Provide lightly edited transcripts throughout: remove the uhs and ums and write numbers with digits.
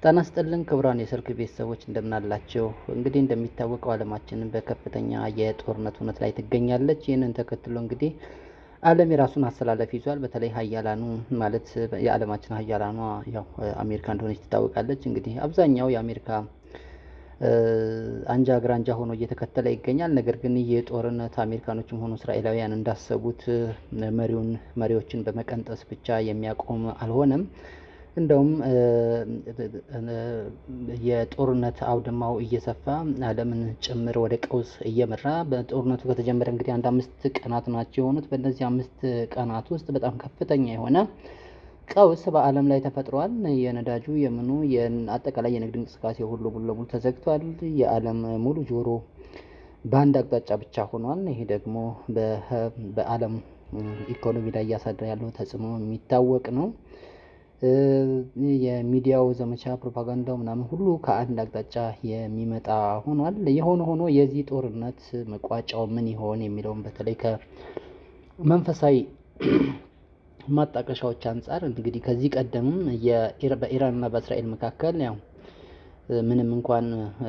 ጤና ይስጥልን ክቡራን የስልክ ቤተሰቦች እንደምን አላችሁ? እንግዲህ እንደሚታወቀው ዓለማችን በከፍተኛ የጦርነት ሁኔታ ላይ ትገኛለች። ይህንን ተከትሎ እንግዲህ ዓለም የራሱን አሰላለፍ ይዟል። በተለይ ሀያላኑ ማለት የዓለማችን ሀያላኗ ያው አሜሪካ እንደሆነች ትታወቃለች። እንግዲህ አብዛኛው የአሜሪካ አንጃ ግራንጃ ሆኖ እየተከተለ ይገኛል። ነገር ግን ይህ ጦርነት አሜሪካኖችም ሆኑ እስራኤላውያን እንዳሰቡት መሪዎችን በመቀንጠስ ብቻ የሚያቆም አልሆነም። እንደውም የጦርነት አውድማው እየሰፋ ዓለምን ጭምር ወደ ቀውስ እየመራ በጦርነቱ ከተጀመረ እንግዲህ 5 ቀናት ናቸው የሆኑት። በእነዚህ 5 ቀናት ውስጥ በጣም ከፍተኛ የሆነ ቀውስ በዓለም ላይ ተፈጥሯል። የነዳጁ የምኑ አጠቃላይ የንግድ እንቅስቃሴ ሁሉ ሙሉ ለሙሉ ተዘግቷል። የዓለም ሙሉ ጆሮ በአንድ አቅጣጫ ብቻ ሆኗል። ይሄ ደግሞ በዓለም ኢኮኖሚ ላይ እያሳደረ ያለው ተጽዕኖ የሚታወቅ ነው። የሚዲያው ዘመቻ ፕሮፓጋንዳው ምናምን ሁሉ ከአንድ አቅጣጫ የሚመጣ ሆኗል። የሆነ ሆኖ የዚህ ጦርነት መቋጫው ምን ይሆን የሚለውን በተለይ ከመንፈሳዊ ማጣቀሻዎች አንጻር እንግዲህ ከዚህ ቀደምም በኢራንና በእስራኤል መካከል ያው ምንም እንኳን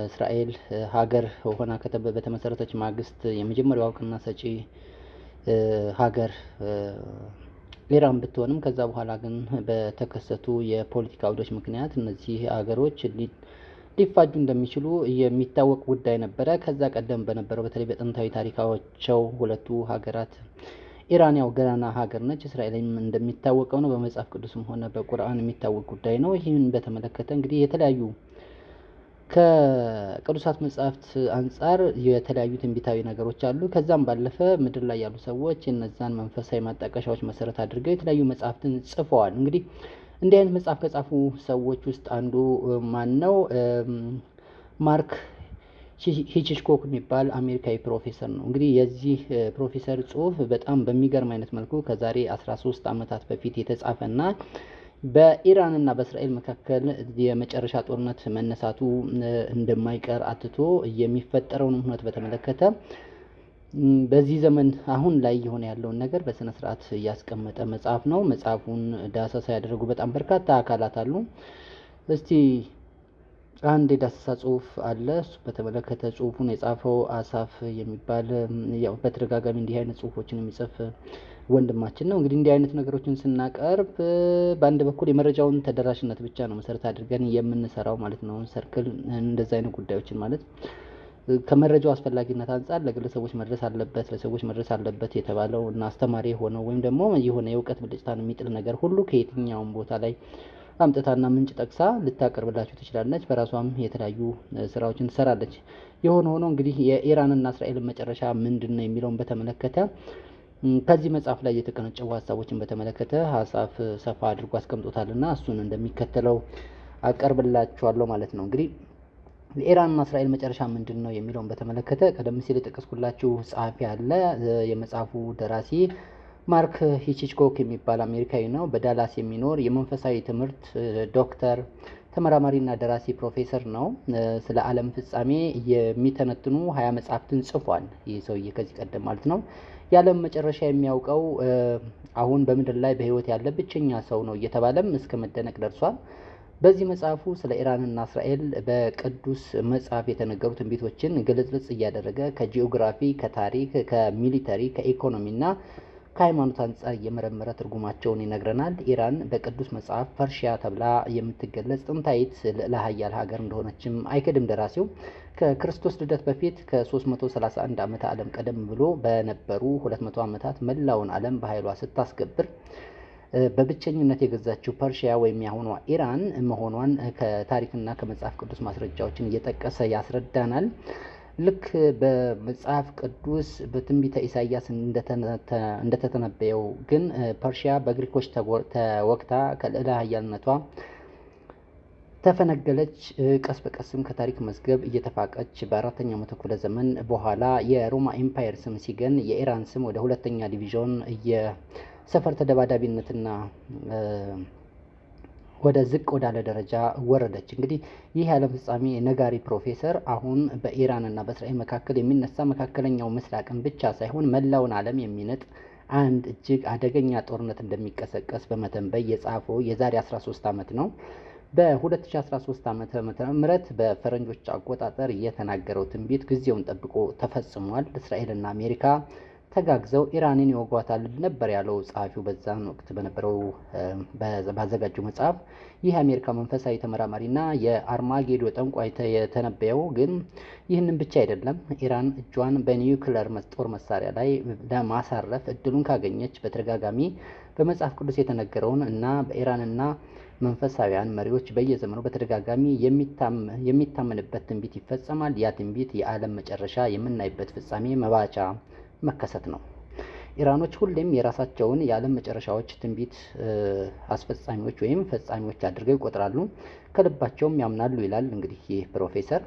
እስራኤል ሀገር ሆና በተመሰረተች ማግስት የመጀመሪያው እውቅና ሰጪ ሀገር ኢራን ብትሆንም ከዛ በኋላ ግን በተከሰቱ የፖለቲካ አውዶች ምክንያት እነዚህ ሀገሮች ሊፋጁ እንደሚችሉ የሚታወቅ ጉዳይ ነበረ። ከዛ ቀደም በነበረው በተለይ በጥንታዊ ታሪካቸው ሁለቱ ሀገራት ኢራን ያው ገናና ሀገር ነች። እስራኤልም እንደሚታወቀው ነው። በመጽሐፍ ቅዱስም ሆነ በቁርአን የሚታወቅ ጉዳይ ነው። ይህን በተመለከተ እንግዲህ የተለያዩ ከቅዱሳት መጽሐፍት አንጻር የተለያዩ ትንቢታዊ ነገሮች አሉ። ከዛም ባለፈ ምድር ላይ ያሉ ሰዎች እነዛን መንፈሳዊ ማጣቀሻዎች መሰረት አድርገው የተለያዩ መጽሐፍትን ጽፈዋል። እንግዲህ እንዲህ አይነት መጽሐፍ ከጻፉ ሰዎች ውስጥ አንዱ ማን ነው? ማርክ ሂችኮክ የሚባል አሜሪካዊ ፕሮፌሰር ነው። እንግዲህ የዚህ ፕሮፌሰር ጽሁፍ በጣም በሚገርም አይነት መልኩ ከዛሬ 13 ዓመታት በፊት የተጻፈና በኢራን እና በእስራኤል መካከል የመጨረሻ ጦርነት መነሳቱ እንደማይቀር አትቶ የሚፈጠረውን ሁኔታ በተመለከተ በዚህ ዘመን አሁን ላይ የሆነ ያለውን ነገር በስነ ስርዓት ያስቀመጠ መጽሐፍ ነው። መጽሐፉን ዳሰሳ ያደረጉ በጣም በርካታ አካላት አሉ። እስቲ አንድ የዳሰሳ ጽሁፍ አለ። እሱ በተመለከተ ጽሁፉን የጻፈው አሳፍ የሚባል ያው በተደጋጋሚ እንዲህ አይነት ጽሁፎችን የሚጽፍ ወንድማችን ነው። እንግዲህ እንዲህ አይነት ነገሮችን ስናቀርብ በአንድ በኩል የመረጃውን ተደራሽነት ብቻ ነው መሰረት አድርገን የምንሰራው ማለት ነው። ሰርክል እንደዚህ አይነት ጉዳዮችን ማለት ከመረጃው አስፈላጊነት አንጻር ለግለሰቦች መድረስ አለበት፣ ለሰዎች መድረስ አለበት የተባለው እና አስተማሪ የሆነው ወይም ደግሞ የሆነ የእውቀት ብልጭታን የሚጥል ነገር ሁሉ ከየትኛውም ቦታ ላይ አምጥታና ምንጭ ጠቅሳ ልታቀርብላችሁ ትችላለች። በራሷም የተለያዩ ስራዎችን ትሰራለች። የሆነ ሆኖ እንግዲህ የኢራንና እስራኤልን መጨረሻ ምንድን ነው የሚለውን በተመለከተ ከዚህ መጽሐፍ ላይ የተቀነጨቡ ሀሳቦችን በተመለከተ ሀሳብ ሰፋ አድርጎ አስቀምጦታልና እሱን እንደሚከተለው አቀርብላችኋለሁ ማለት ነው። እንግዲህ የኢራንና እስራኤል መጨረሻ ምንድን ነው የሚለውን በተመለከተ ቀደም ሲል የጠቀስኩላችሁ ጸሐፊ አለ። የመጽሐፉ ደራሲ ማርክ ሂችኮክ የሚባል አሜሪካዊ ነው። በዳላስ የሚኖር የመንፈሳዊ ትምህርት ዶክተር ተመራማሪና ደራሲ ፕሮፌሰር ነው። ስለ ዓለም ፍጻሜ የሚተነትኑ 20 መጽሐፍትን ጽፏል። ይህ ሰውዬ ከዚህ ቀደም ማለት ነው። የዓለም መጨረሻ የሚያውቀው አሁን በምድር ላይ በህይወት ያለ ብቸኛ ሰው ነው እየተባለም እስከ መደነቅ ደርሷል። በዚህ መጽሐፉ ስለ ኢራንና እስራኤል በቅዱስ መጽሐፍ የተነገሩ ትንቢቶችን ግልጽልጽ እያደረገ ከጂኦግራፊ፣ ከታሪክ፣ ከሚሊተሪ፣ ከኢኮኖሚና ከሃይማኖት አንጻር እየመረመረ ትርጉማቸውን ይነግረናል። ኢራን በቅዱስ መጽሐፍ ፐርሺያ ተብላ የምትገለጽ ጥንታዊት ልዕለ ኃያል ሀገር እንደሆነችም አይክድም ደራሲው። ከክርስቶስ ልደት በፊት ከ331 ዓመተ ዓለም ቀደም ብሎ በነበሩ 200 ዓመታት መላውን ዓለም በኃይሏ ስታስገብር በብቸኝነት የገዛችው ፐርሺያ ወይም የአሁኗ ኢራን መሆኗን ከታሪክና ከመጽሐፍ ቅዱስ ማስረጃዎችን እየጠቀሰ ያስረዳናል። ልክ በመጽሐፍ ቅዱስ በትንቢተ ኢሳይያስ እንደተተነበየው ግን ፐርሺያ በግሪኮች ተወግታ ከልዕለ ኃያልነቷ ተፈነገለች። ቀስ በቀስም ከታሪክ መዝገብ እየተፋቀች በ4ኛው መቶ ክፍለ ዘመን በኋላ የሮማ ኤምፓየር ስም ሲገን የኢራን ስም ወደ 2ኛ ዲቪዥን የሰፈር ተደባዳቢነትና ወደ ዝቅ ወዳለ ደረጃ ወረደች። እንግዲህ ይህ የዓለም ፍጻሜ ነጋሪ ፕሮፌሰር አሁን በኢራንና በእስራኤል መካከል የሚነሳ መካከለኛው ምስራቅን ብቻ ሳይሆን መላውን ዓለም የሚነጥ አንድ እጅግ አደገኛ ጦርነት እንደሚቀሰቀስ በመተንበይ የጻፈው የዛሬ 13 ዓመት ነው። በ2013 ዓ.ም በፈረንጆች አቆጣጠር የተናገረው ትንቢት ጊዜውን ጠብቆ ተፈጽሟል። እስራኤልና አሜሪካ ተጋግዘው ኢራንን ይወጓታል ነበር ያለው ጸሐፊው በዛን ወቅት በነበረው ባዘጋጀው መጽሐፍ። ይህ የአሜሪካ መንፈሳዊ ተመራማሪና የአርማጌዶ ጠንቋይ የተነበየው ግን ይህንን ብቻ አይደለም። ኢራን እጇን በኒውክለር ጦር መሳሪያ ላይ ለማሳረፍ እድሉን ካገኘች በተደጋጋሚ በመጽሐፍ ቅዱስ የተነገረውን እና በኢራንና መንፈሳዊያን መሪዎች በየዘመኑ በተደጋጋሚ የሚታመንበት ትንቢት ይፈጸማል። ያ ትንቢት የዓለም መጨረሻ የምናይበት ፍጻሜ መባቻ መከሰት ነው። ኢራኖች ሁሌም የራሳቸውን የዓለም መጨረሻዎች ትንቢት አስፈጻሚዎች ወይም ፈጻሚዎች አድርገው ይቆጥራሉ፣ ከልባቸውም ያምናሉ ይላል እንግዲህ ይህ ፕሮፌሰር።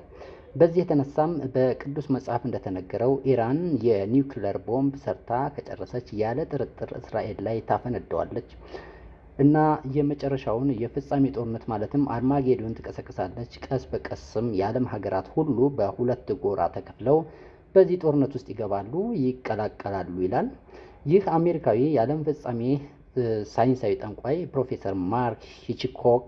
በዚህ የተነሳም በቅዱስ መጽሐፍ እንደተነገረው ኢራን የኒውክለር ቦምብ ሰርታ ከጨረሰች ያለ ጥርጥር እስራኤል ላይ ታፈነደዋለች እና የመጨረሻውን የፍጻሜ ጦርነት ማለትም አርማጌዶን ትቀሰቅሳለች። ቀስ በቀስም የዓለም ሀገራት ሁሉ በሁለት ጎራ ተከፍለው በዚህ ጦርነት ውስጥ ይገባሉ፣ ይቀላቀላሉ ይላል። ይህ አሜሪካዊ የዓለም ፍጻሜ ሳይንሳዊ ጠንቋይ ፕሮፌሰር ማርክ ሂችኮክ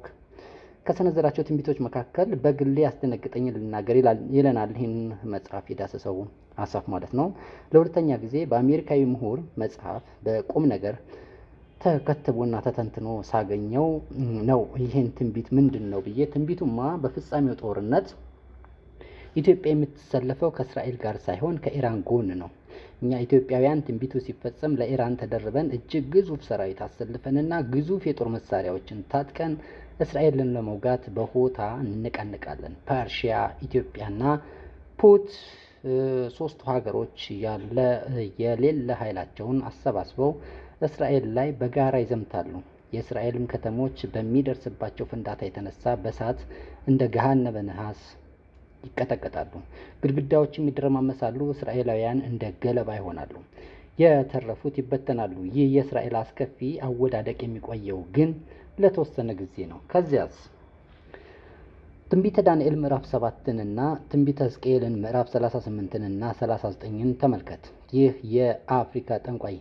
ከሰነዘራቸው ትንቢቶች መካከል በግሌ ያስደነግጠኝ ልናገር ይለናል። ይህን መጽሐፍ የዳሰሰው አሳፍ ማለት ነው። ለሁለተኛ ጊዜ በአሜሪካዊ ምሁር መጽሐፍ በቁም ነገር ተከትቦና ተተንትኖ ሳገኘው ነው ይህን ትንቢት ምንድን ነው ብዬ። ትንቢቱማ በፍጻሜው ጦርነት ኢትዮጵያ የምትሰለፈው ከእስራኤል ጋር ሳይሆን ከኢራን ጎን ነው። እኛ ኢትዮጵያውያን ትንቢቱ ሲፈጸም ለኢራን ተደርበን እጅግ ግዙፍ ሰራዊት አሰልፈንና ግዙፍ የጦር መሳሪያዎችን ታጥቀን እስራኤልን ለመውጋት በሆታ እንነቃነቃለን። ፐርሺያ፣ ኢትዮጵያና ፑት ሶስቱ ሀገሮች የሌለ ኃይላቸውን አሰባስበው እስራኤል ላይ በጋራ ይዘምታሉ። የእስራኤልም ከተሞች በሚደርስባቸው ፍንዳታ የተነሳ በእሳት እንደ ገሃነመ ነሐስ ይቀጠቀጣሉ። ግድግዳዎችም ይደረማመሳሉ። እስራኤላውያን እንደ ገለባ ይሆናሉ፣ የተረፉት ይበተናሉ። ይህ የእስራኤል አስከፊ አወዳደቅ የሚቆየው ግን ለተወሰነ ጊዜ ነው። ከዚያስ ትንቢተ ዳንኤል ምዕራፍ 7ና ትንቢተ ሕዝቅኤልን ምዕራፍ 38ና 39ን ተመልከት። ይህ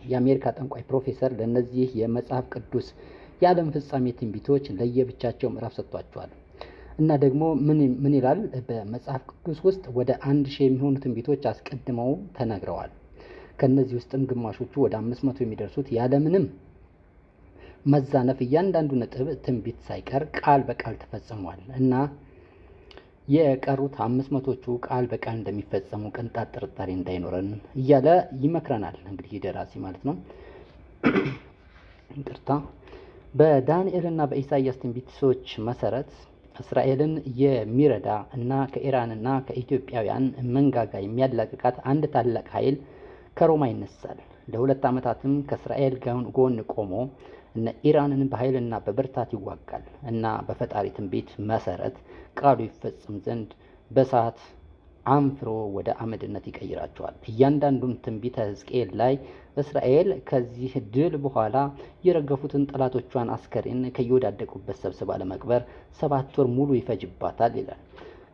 የአሜሪካ ጠንቋይ ፕሮፌሰር ለእነዚህ የመጽሐፍ ቅዱስ የዓለም ፍጻሜ ትንቢቶች ለየብቻቸው ምዕራፍ ሰጥቷቸዋል። እና ደግሞ ምን ይላል? በመጽሐፍ ቅዱስ ውስጥ ወደ 1000 የሚሆኑ ትንቢቶች አስቀድመው ተነግረዋል። ከነዚህ ውስጥም ግማሾቹ ወደ 500 የሚደርሱት ያለምንም መዛነፍ እያንዳንዱ ነጥብ ትንቢት ሳይቀር ቃል በቃል ተፈጽሟል እና የቀሩት 500ዎቹ ቃል በቃል እንደሚፈጸሙ ቅንጣት ጥርጣሬ እንዳይኖረን እያለ ይመክረናል። እንግዲህ ደራሲ ማለት ነው። ይቅርታ። በዳንኤልና በኢሳይያስ ትንቢቶች መሰረት እስራኤልን የሚረዳ እና ከኢራንና ከኢትዮጵያውያን መንጋጋ የሚያላቅቃት አንድ ታላቅ ኃይል ከሮማ ይነሳል። ለ2 ዓመታትም ከእስራኤል ጎን ቆሞ እነ ኢራንን በኃይልና በብርታት ይዋጋል እና በፈጣሪ ትንቢት መሰረት ቃሉ ይፈጽም ዘንድ በእሳት አንፍሮ ወደ አመድነት ይቀይራቸዋል። እያንዳንዱም ትንቢተ ሕዝቅኤል ላይ እስራኤል ከዚህ ድል በኋላ የረገፉትን ጠላቶቿን አስከሬን ከየወዳደቁበት ሰብስባ ለመቅበር 7 ወር ሙሉ ይፈጅባታል ይላል።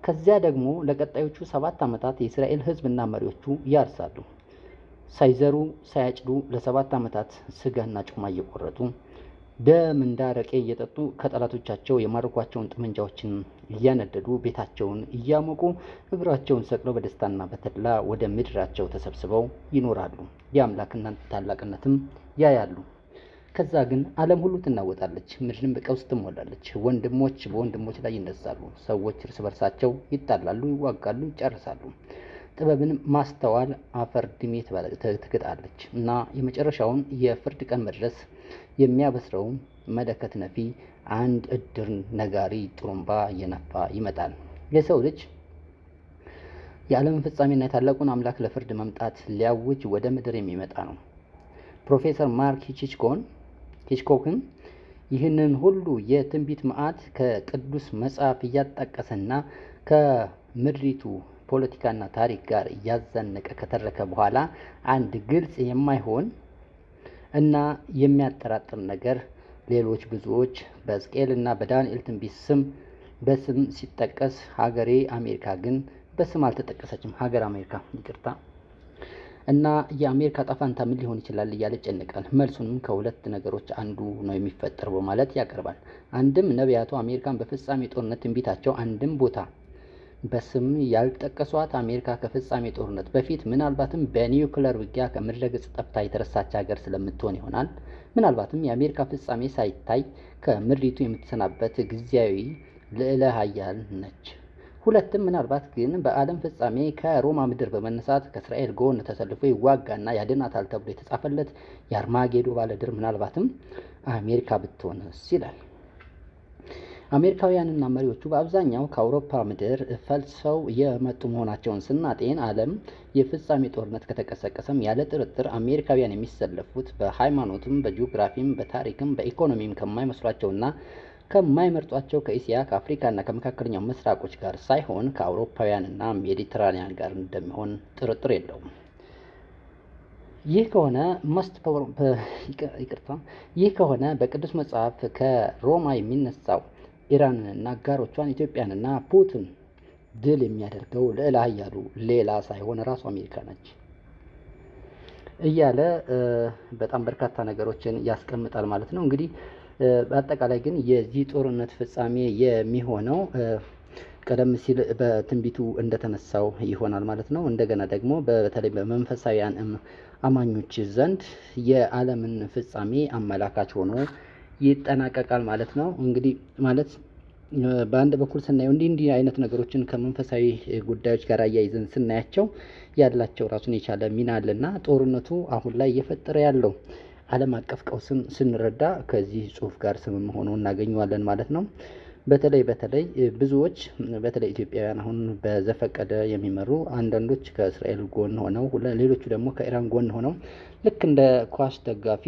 ከዚያ ደግሞ ለቀጣዮቹ 7 ዓመታት የእስራኤል ሕዝብና መሪዎቹ ያርሳሉ። ሳይዘሩ ሳያጭዱ ለ7 ዓመታት ስጋና ጮማ እየቆረጡ ደም እንዳረቄ እየጠጡ ከጠላቶቻቸው የማረኳቸውን ጠመንጃዎችን እያነደዱ ቤታቸውን እያሞቁ እግራቸውን ሰቅለው በደስታና በተድላ ወደ ምድራቸው ተሰብስበው ይኖራሉ። የአምላክና ታላቅነትም ያያሉ። ከዛ ግን ዓለም ሁሉ ትናወጣለች፣ ምድርም በቀውስ ትሞላለች። ወንድሞች በወንድሞች ላይ ይነሳሉ፣ ሰዎች እርስ በርሳቸው ይጣላሉ፣ ይዋጋሉ፣ ይጨርሳሉ። ጥበብን ማስተዋል አፈር ድሜ ትግጣለች እና የመጨረሻውን የፍርድ ቀን መድረስ የሚያበስረው መለከት ነፊ አንድ እድር ነጋሪ ጥሩምባ እየነፋ ይመጣል። የሰው ልጅ የዓለምን ፍጻሜና የታላቁን አምላክ ለፍርድ መምጣት ሊያውጅ ወደ ምድር የሚመጣ ነው። ፕሮፌሰር ማርክ ሂችኮክን ይህንን ሁሉ የትንቢት መዓት ከቅዱስ መጽሐፍ እያጣቀሰና ከምድሪቱ ፖለቲካና ታሪክ ጋር እያዛነቀ ከተረከ በኋላ አንድ ግልጽ የማይሆን እና የሚያጠራጥር ነገር ሌሎች ብዙዎች በሕዝቅኤልና በዳንኤል ትንቢት በስም ሲጠቀስ ሀገሬ አሜሪካ ግን በስም አልተጠቀሰችም። ሀገር አሜሪካ ይቅርታ። እና የአሜሪካ ዕጣ ፈንታ ምን ሊሆን ይችላል እያለ ይጨነቃል። መልሱንም ከሁለት ነገሮች አንዱ ነው የሚፈጠር በማለት ያቀርባል። አንድም ነቢያቱ አሜሪካን በፍጻሜ ጦርነት ትንቢታቸው አንድም ቦታ በስም ያልጠቀሷት አሜሪካ ከፍጻሜ ጦርነት በፊት ምናልባትም በኒውክለር ውጊያ ከምድረ ገጽ ጠፍታ የተረሳች ሀገር ስለምትሆን ይሆናል። ምናልባትም የአሜሪካ ፍጻሜ ሳይታይ ከምድሪቱ የምትሰናበት ጊዜያዊ ልዕለ ኃያል ነች። ሁለትም ምናልባት ግን በዓለም ፍጻሜ ከሮማ ምድር በመነሳት ከእስራኤል ጎን ተሰልፎ ይዋጋና ያድናታል ተብሎ የተጻፈለት የአርማጌዶ ባለድር ምናልባትም አሜሪካ ብትሆንስ ይላል። አሜሪካውያንና መሪዎቹ በአብዛኛው ከአውሮፓ ምድር ፈልሰው የመጡ መሆናቸውን ስናጤን ዓለም የፍጻሜ ጦርነት ከተቀሰቀሰም ያለ ጥርጥር አሜሪካውያን የሚሰለፉት በሃይማኖትም፣ በጂኦግራፊም፣ በታሪክም፣ በኢኮኖሚም ከማይመስሏቸውና ከማይመርጧቸው ከእስያ፣ ከአፍሪካና ከመካከለኛው ምስራቆች ጋር ሳይሆን ከአውሮፓውያንና ሜዲትራኒያን ጋር እንደሚሆን ጥርጥር የለውም። ይህ ከሆነ በቅዱስ መጽሐፍ ከሮማ የሚነሳው ኢራንንና አጋሮቿን ኢትዮጵያንና ፑቲን ድል የሚያደርገው ልዕለ ኃያሉ ሌላ ሳይሆን ራሱ አሜሪካ ነች እያለ በጣም በርካታ ነገሮችን ያስቀምጣል ማለት ነው። እንግዲህ በአጠቃላይ ግን የዚህ ጦርነት ፍጻሜ የሚሆነው ቀደም ሲል በትንቢቱ እንደተነሳው ይሆናል ማለት ነው። እንደገና ደግሞ በተለይ በመንፈሳዊያን አማኞች ዘንድ የዓለምን ፍጻሜ አመላካች ሆኖ ይጠናቀቃል ማለት ነው። እንግዲህ ማለት በአንድ በኩል ስናየው እንዲህ አይነት ነገሮችን ከመንፈሳዊ ጉዳዮች ጋር አያይዘን ስናያቸው ያላቸው ራሱን የቻለ ሚና አለና ጦርነቱ አሁን ላይ እየፈጠረ ያለው ዓለም አቀፍ ቀውስን ስንረዳ ከዚህ ጽሑፍ ጋር ስምም ሆኖ እናገኘዋለን ማለት ነው። በተለይ ብዙዎች በተለይ ኢትዮጵያውያን አሁን በዘፈቀደ የሚመሩ አንዳንዶች ከእስራኤል ጎን ሆነው ሌሎቹ ደግሞ ከኢራን ጎን ሆነው ልክ እንደ ኳስ ደጋፊ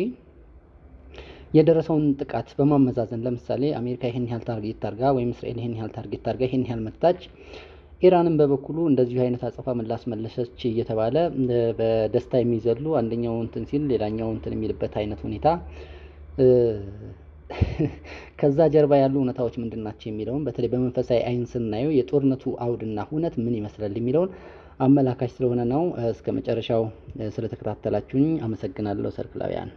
የደረሰውን ጥቃት በማመዛዘን ለምሳሌ አሜሪካ ይህን ያህል ታርጌት ታርጋ ወይም እስራኤል ይህን ያህል ታርጌት ታርጋ ይህን ያህል መታች፣ ኢራንም በበኩሉ እንደዚሁ አይነት አጸፋ ምላሽ መለሰች እየተባለ በደስታ የሚዘሉ አንደኛው እንትን ሲል ሌላኛው እንትን የሚልበት አይነት ሁኔታ ከዛ ጀርባ ያሉ እውነታዎች ምንድን ናቸው የሚለውን በተለይ በመንፈሳዊ አይን ስናየው የጦርነቱ አውድና ሁነት ምን ይመስላል የሚለውን አመላካች ስለሆነ ነው። እስከ መጨረሻው ስለተከታተላችሁኝ አመሰግናለሁ። ሰርክላውያን